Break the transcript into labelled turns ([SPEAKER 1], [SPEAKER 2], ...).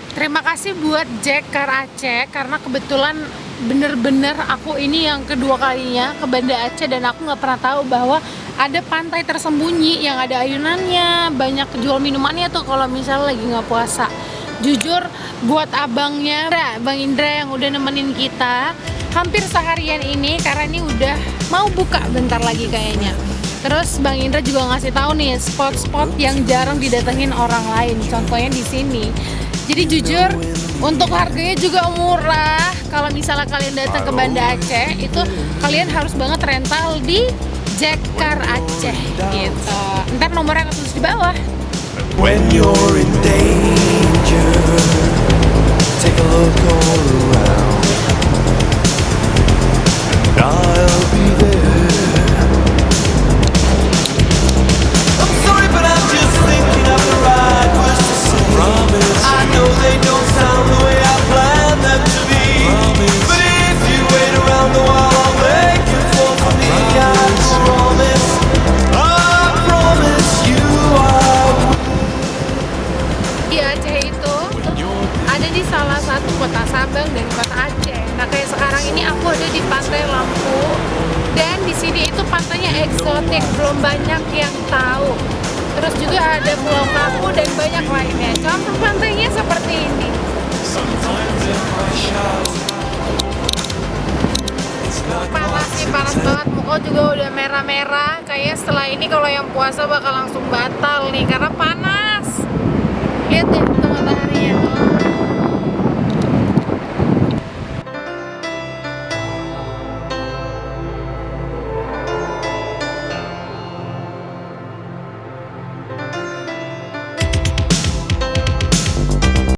[SPEAKER 1] Terima kasih buat Jekar Aceh karena kebetulan bener-bener aku ini yang kedua kalinya ke Banda Aceh dan aku nggak pernah tahu bahwa ada pantai tersembunyi yang ada ayunannya, banyak jual minumannya tuh kalau misalnya lagi nggak puasa. Jujur buat abangnya, Bang Indra yang udah nemenin kita hampir seharian ini karena ini udah mau buka bentar lagi kayaknya. Terus Bang Indra juga ngasih tahu nih spot-spot yang jarang didatengin orang lain. Contohnya di sini. Jadi jujur untuk harganya juga murah. Kalau misalnya kalian datang ke Banda Aceh itu kalian harus banget rental di Jekar Aceh gitu. Ntar nomornya aku tulis di bawah.
[SPEAKER 2] When you're in danger, take a look all around, and I'll be there. I'm sorry, but I'm just thinking of the right words to say. Promise. I know they don't sound the way I planned them to be. Promise. But if you wait around the while, I'll make you fall for me. I promise. I promise you I will.
[SPEAKER 1] Di Aceh itu ada di salah satu kota Sabang dan kota Aceh. Nah kayak sekarang ini aku ada di Pantai Lampu dan di sini itu pantainya eksotik, belum banyak yang tahu. Terus juga ada Pulau Kapu dan banyak lainnya. Contoh pantainya seperti ini. Panas sih, panas banget. Muka juga udah merah-merah. Kayaknya setelah ini kalau yang puasa bakal langsung batal nih karena panas.